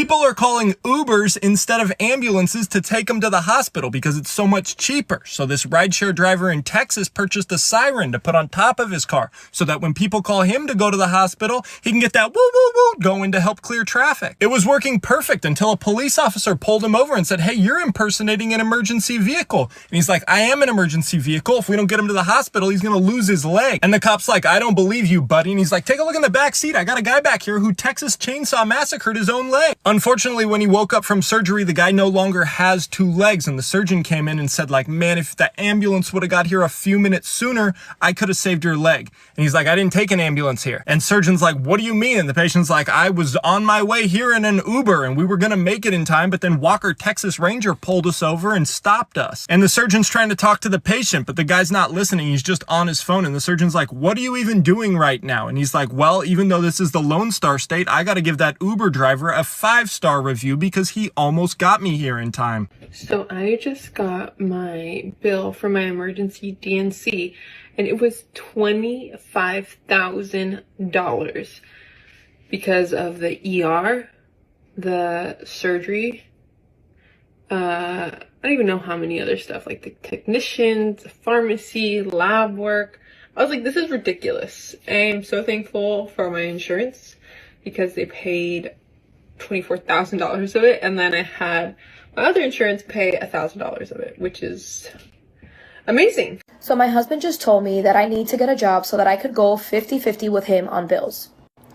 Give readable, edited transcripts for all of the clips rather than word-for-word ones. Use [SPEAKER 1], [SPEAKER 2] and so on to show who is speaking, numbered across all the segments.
[SPEAKER 1] People are calling Ubers instead of ambulances to take them to the hospital because it's so much cheaper. So this rideshare driver in Texas purchased a siren to put on top of his car so that when people call him to go to the hospital, he can get that woo woo woo going to help clear traffic. It was working perfect until a police officer pulled him over and said, "Hey, you're impersonating an emergency vehicle." And he's like, "I am an emergency vehicle. If we don't get him to the hospital, he's gonna lose his leg." And the cop's like, "I don't believe you, buddy." And he's like, "Take a look in the back seat. I got a guy back here who Texas chainsaw massacred his own leg." Unfortunately, when he woke up from surgery, the guy no longer has two legs, and the surgeon came in and said, like, "Man, if the ambulance would have got here a few minutes sooner, I could have saved your leg." And he's like, "I didn't take an ambulance here." And surgeon's like, "What do you mean?" And the patient's like, "I was on my way here in an Uber, and we were gonna make it in time, but then Walker Texas Ranger pulled us over and stopped us." And the surgeon's trying to talk to the patient, but the guy's not listening. He's just on his phone, and the surgeon's like, "What are you even doing right now?" And he's like, "Well, even though this is the Lone Star State, I gotta give that Uber driver a 5-star review because he almost got me here in time."
[SPEAKER 2] So I just got my bill for my emergency DNC, and it was $25,000 because of the ER, the surgery, I don't even know how many other stuff, like the technicians, pharmacy, lab work. I was like, this is ridiculous. I'm so thankful for my insurance because they paid $24,000 of it, and then I had my other insurance pay $1,000 of it, which is amazing.
[SPEAKER 3] So my husband just told me that I need to get a job so that I could go 50-50 with him on bills.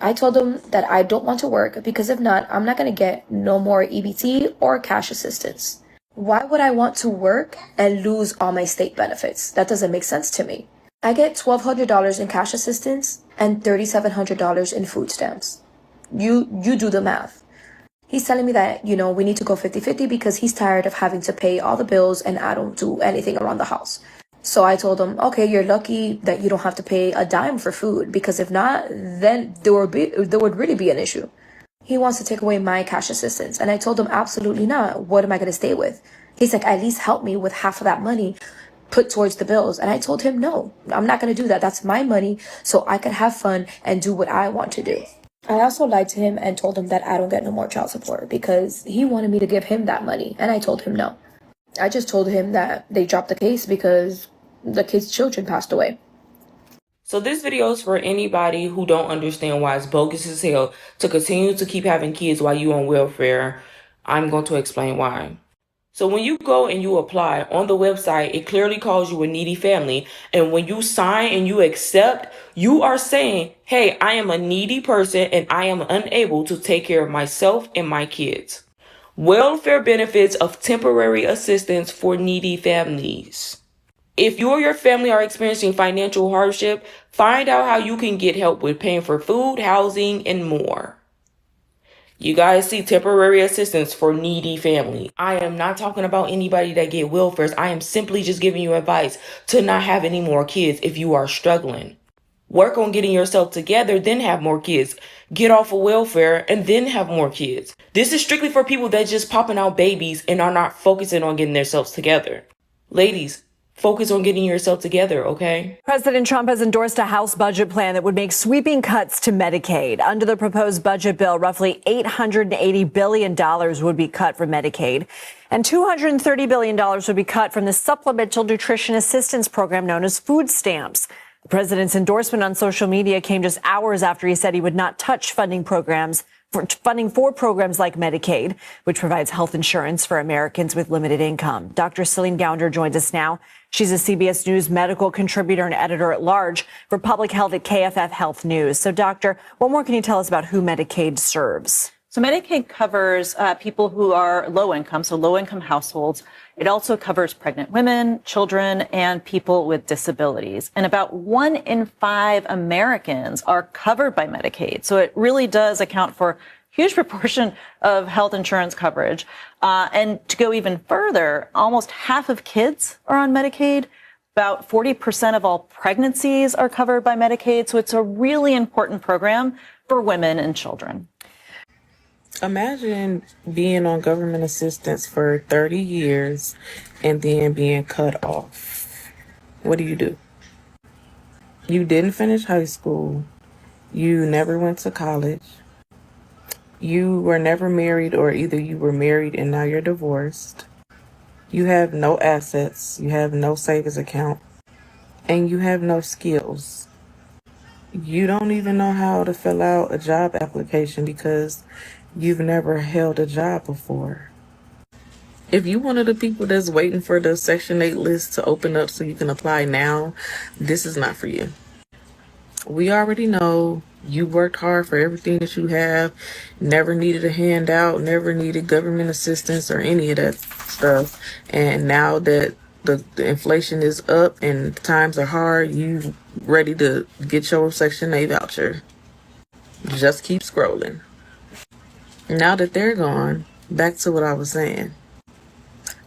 [SPEAKER 3] I told him that I don't want to work because if not, I'm not going to get no more EBT or cash assistance. Why would I want to work and lose all my state benefits? That doesn't make sense to me. I get $1,200 in cash assistance and $3,700 in food stamps. You do the math. He's telling me that, we need to go 50-50 because he's tired of having to pay all the bills and I don't do anything around the house. So I told him, okay, you're lucky that you don't have to pay a dime for food because if not, then there would really be an issue. He wants to take away my cash assistance. And I told him, absolutely not. What am I going to stay with? He's like, at least help me with half of that money put towards the bills. And I told him, no, I'm not going to do that. That's my money so I could have fun and do what I want to do. I also lied to him and told him that I don't get no more child support because he wanted me to give him that money. And I told him no. I just told him that they dropped the case because the kid's children passed away.
[SPEAKER 4] So this video is for anybody who don't understand why it's bogus as hell to continue to keep having kids while you on welfare. I'm going to explain why. So when you go and you apply on the website, it clearly calls you a needy family. And when you sign and you accept, you are saying, hey, I am a needy person and I am unable to take care of myself and my kids. Welfare benefits of temporary assistance for needy families. If you or your family are experiencing financial hardship, find out how you can get help with paying for food, housing, and more. You guys see temporary assistance for needy family. I am not talking about anybody that get welfares. I am simply just giving you advice to not have any more kids if you are struggling. Work on getting yourself together, then have more kids. Get off of welfare and then have more kids. This is strictly for people that just popping out babies and are not focusing on getting themselves together. Ladies, focus on getting yourself together, okay?
[SPEAKER 5] President Trump has endorsed a House budget plan that would make sweeping cuts to Medicaid. Under the proposed budget bill, roughly $880 billion would be cut from Medicaid, and $230 billion would be cut from the Supplemental Nutrition Assistance Program known as food stamps. The president's endorsement on social media came just hours after he said he would not touch funding for programs like Medicaid, which provides health insurance for Americans with limited income. Dr. Celine Gounder joins us now. She's a CBS News medical contributor and editor-at-large for public health at KFF Health News. So, doctor, what more can you tell us about who Medicaid serves?
[SPEAKER 6] So Medicaid covers people who are low income, so low income households. It also covers pregnant women, children, and people with disabilities. And about 1 in 5 Americans are covered by Medicaid. So it really does account for a huge proportion of health insurance coverage. And to go even further, almost half of kids are on Medicaid. About 40% of all pregnancies are covered by Medicaid. So it's a really important program for women and children.
[SPEAKER 7] Imagine being on government assistance for 30 years and then being cut off. What do? You didn't finish high school. You never went to college. You were never married, or either you were married and now you're divorced. You have no assets, you have no savings account, and you have no skills. You don't even know how to fill out a job application because you've never held a job before. If you one of the people that's waiting for the Section 8 list to open up so you can apply now, this is not for you. We already know you worked hard for everything that you have, never needed a handout, never needed government assistance or any of that stuff. And now that the inflation is up and times are hard, you ready to get your Section 8 voucher. Just keep scrolling. Now that they're gone, back to what I was saying.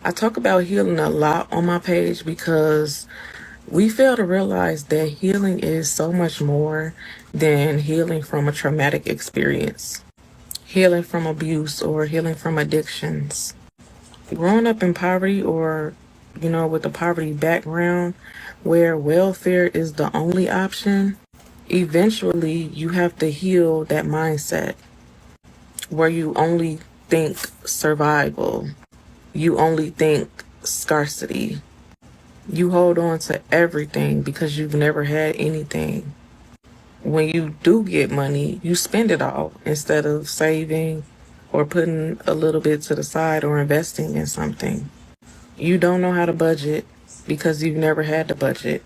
[SPEAKER 7] I talk about healing a lot on my page because we fail to realize that healing is so much more than healing from a traumatic experience, healing from abuse, or healing from addictions. Growing up in poverty, or, with a poverty background where welfare is the only option, eventually you have to heal that mindset where you only think survival. You only think scarcity. You hold on to everything because you've never had anything. When you do get money, you spend it all instead of saving or putting a little bit to the side or investing in something. You don't know how to budget because you've never had to budget.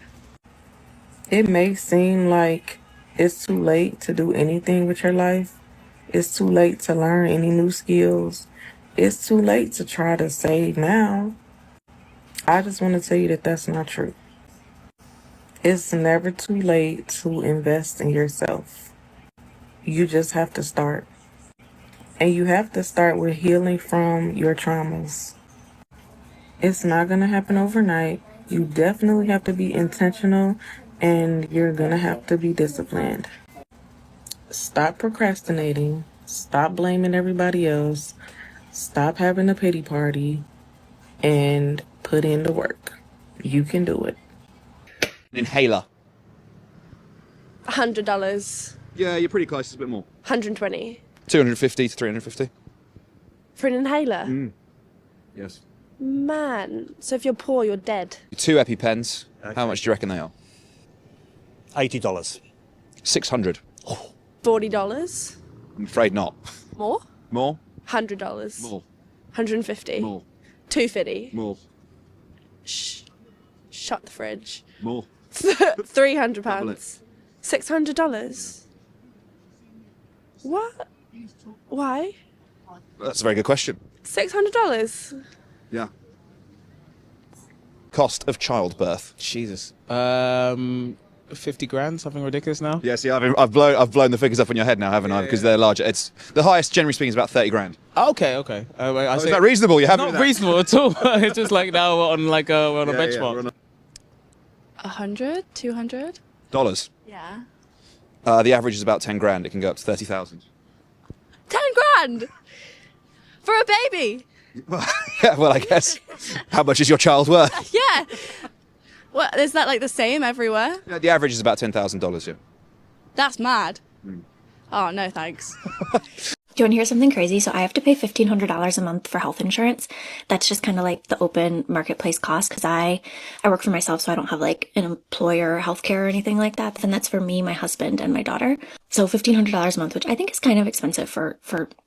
[SPEAKER 7] It may seem like it's too late to do anything with your life. It's too late to learn any new skills. It's too late to try to save now. I just want to tell you that that's not true. It's never too late to invest in yourself. You just have to start. And you have to start with healing from your traumas. It's not going to happen overnight. You definitely have to be intentional, and you're going to have to be disciplined. Stop procrastinating. Stop blaming everybody else. Stop having a pity party and put in the work. You can do it.
[SPEAKER 8] Inhaler.
[SPEAKER 9] $100.
[SPEAKER 8] Yeah, you're pretty close. It's a bit more.
[SPEAKER 9] 120.
[SPEAKER 8] 250 to 350.
[SPEAKER 9] For an inhaler?
[SPEAKER 8] Yes.
[SPEAKER 9] Man. So if you're poor, you're dead.
[SPEAKER 8] 2 EpiPens. Okay. How much do you reckon they are?
[SPEAKER 10] $80.
[SPEAKER 8] 600.
[SPEAKER 9] $40.
[SPEAKER 8] I'm afraid not.
[SPEAKER 9] More?
[SPEAKER 8] More?
[SPEAKER 9] $100.
[SPEAKER 8] More.
[SPEAKER 9] 150.
[SPEAKER 8] More.
[SPEAKER 9] 250.
[SPEAKER 8] More.
[SPEAKER 9] Shut the fridge.
[SPEAKER 8] More.
[SPEAKER 9] £300. $600. What? Why?
[SPEAKER 8] That's a very good question.
[SPEAKER 9] $600.
[SPEAKER 8] Yeah. Cost of childbirth.
[SPEAKER 11] Jesus. 50 grand, something ridiculous now?
[SPEAKER 8] Yeah, see, I've blown the figures up on your head now, haven't I? Because they're larger. It's the highest, generally speaking, is about 30 grand.
[SPEAKER 11] Okay.
[SPEAKER 8] Is that reasonable? You haven't?
[SPEAKER 11] Not reasonable at all. It's just like now we're on a benchmark.
[SPEAKER 9] 100? 200?
[SPEAKER 8] Dollars.
[SPEAKER 9] Yeah.
[SPEAKER 8] The average is about 10 grand. It can go up to 30,000.
[SPEAKER 9] 10 grand for a baby.
[SPEAKER 8] Yeah, well, I guess. How much is your child worth?
[SPEAKER 9] Yeah. What, is that like the same everywhere?
[SPEAKER 8] Yeah, the average is about $10,000. Yeah.
[SPEAKER 9] That's mad. Oh no, thanks.
[SPEAKER 3] Do you want to hear something crazy? So I have to pay $1,500 a month for health insurance. That's just kind of like the open marketplace cost because I work for myself, so I don't have like an employer healthcare or anything like that. And that's for me, my husband, and my daughter. So $1,500 a month, which I think is kind of expensive for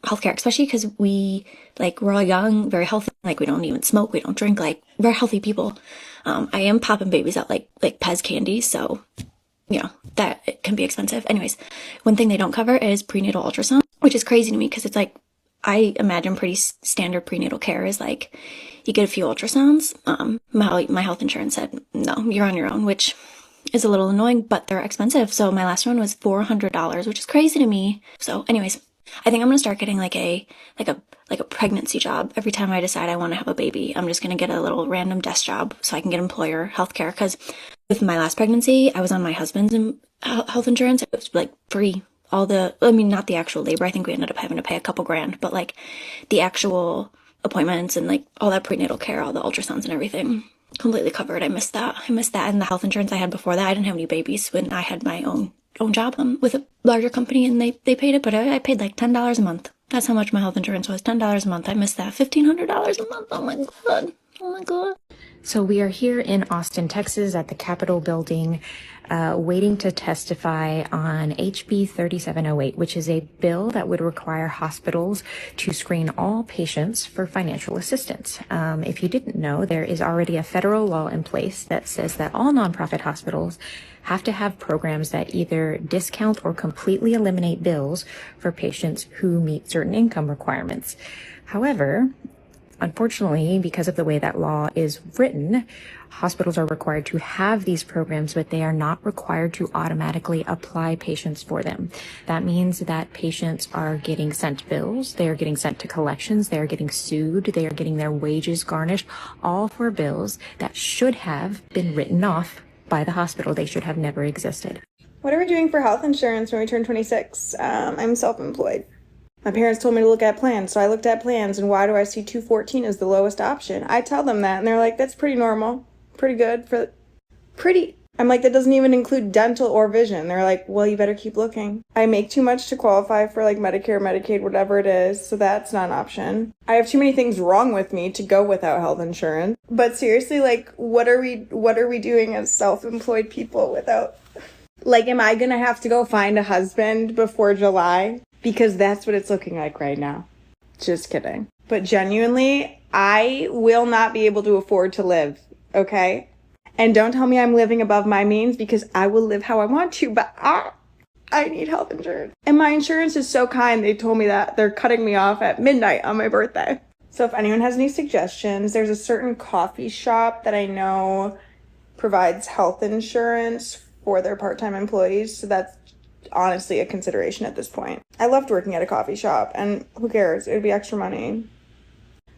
[SPEAKER 3] healthcare, especially because we're all young, very healthy. Like we don't even smoke, we don't drink, like we're healthy people. I am popping babies out like Pez candy, so that it can be expensive. Anyways, one thing they don't cover is prenatal ultrasound, which is crazy to me because it's like, I imagine pretty standard prenatal care is like, you get a few ultrasounds. My health insurance said, no, you're on your own, which is a little annoying, but they're expensive. So my last one was $400, which is crazy to me. So anyways, I think I'm going to start getting like a pregnancy job. Every time I decide I want to have a baby, I'm just going to get a little random desk job so I can get employer healthcare. Because with my last pregnancy, I was on my husband's health insurance. It was like free. Not the actual labor. I think we ended up having to pay a couple grand, but like the actual appointments and like all that prenatal care, all the ultrasounds and everything, completely covered. I missed that. And the health insurance I had before that, I didn't have any babies when I had my own
[SPEAKER 10] own job with a larger company, and they paid it, but I paid like $10 a month. That's how much my health insurance was, $10 a month. I missed that. $1,500 a month. Oh my God. Oh my God.
[SPEAKER 12] So we are here in Austin, Texas at the Capitol building, waiting to testify on HB 3708, which is a bill that would require hospitals to screen all patients for financial assistance. If you didn't know, there is already a federal law in place that says that all nonprofit hospitals have to have programs that either discount or completely eliminate bills for patients who meet certain income requirements. However, unfortunately, because of the way that law is written, hospitals are required to have these programs, but they are not required to automatically apply patients for them. That means that patients are getting sent bills, they are getting sent to collections, they are getting sued, they are getting their wages garnished, all for bills that should have been written off by the hospital. They should have never existed.
[SPEAKER 13] What are we doing for health insurance when we turn 26? I'm self-employed. My parents told me to look at plans, so I looked at plans, and why do I see 214 as the lowest option? I tell them that, and they're like, that's pretty normal, pretty good for pretty. I'm like, that doesn't even include dental or vision. They're like, well, you better keep looking. I make too much to qualify for like Medicare, Medicaid, whatever it is, so that's not an option. I have too many things wrong with me to go without health insurance. But seriously, like, what are we doing as self-employed people without, like, am I gonna have to go find a husband before July? Because that's what it's looking like right now. Just kidding. But genuinely, I will not be able to afford to live, okay? And don't tell me I'm living above my means, because I will live how I want to, but I need health insurance. And my insurance is so kind, they told me that they're cutting me off at midnight on my birthday. So if anyone has any suggestions, there's a certain coffee shop that I know provides health insurance for their part-time employees, so that's honestly a consideration at this point. I loved working at a coffee shop, and who cares? It would be extra money.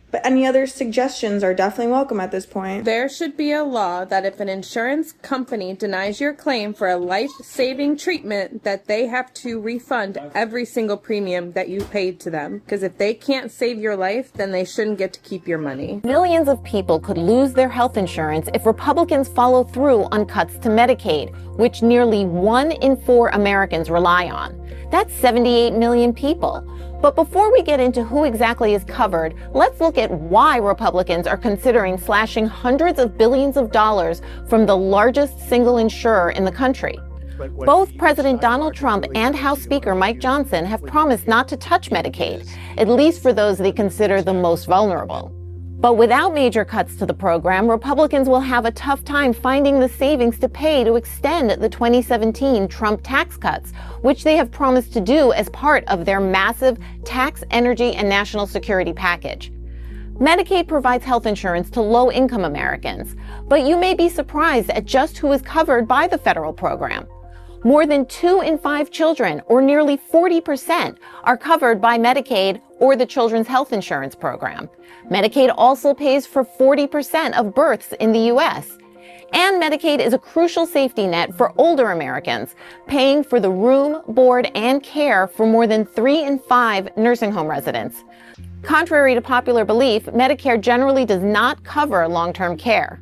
[SPEAKER 13] But any other suggestions are definitely welcome at this point.
[SPEAKER 14] There should be a law that if an insurance company denies your claim for a life-saving treatment, that they have to refund every single premium that you paid to them. Because if they can't save your life, then they shouldn't get to keep your money.
[SPEAKER 15] Millions of people could lose their health insurance if Republicans follow through on cuts to Medicaid, which nearly 1 in 4 Americans rely on. That's 78 million people. But before we get into who exactly is covered, let's look at why Republicans are considering slashing hundreds of billions of dollars from the largest single insurer in the country. Both President Donald Trump and House Speaker Mike Johnson have promised not to touch Medicaid, at least for those they consider the most vulnerable. But without major cuts to the program, Republicans will have a tough time finding the savings to pay to extend the 2017 Trump tax cuts, which they have promised to do as part of their massive tax, energy, and national security package. Medicaid provides health insurance to low-income Americans, but you may be surprised at just who is covered by the federal program. More than 2 in 5 children, or nearly 40%, are covered by Medicaid or the Children's Health Insurance Program. Medicaid also pays for 40% of births in the U.S. And Medicaid is a crucial safety net for older Americans, paying for the room, board, and care for more than 3 in 5 nursing home residents. Contrary to popular belief, Medicare generally does not cover long-term care.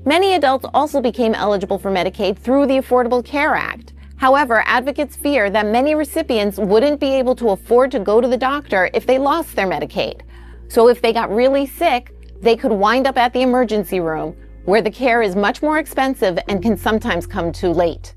[SPEAKER 15] Many adults also became eligible for Medicaid through the Affordable Care Act. However, advocates fear that many recipients wouldn't be able to afford to go to the doctor if they lost their Medicaid. So if they got really sick, they could wind up at the emergency room, where the care is much more expensive and can sometimes come too late.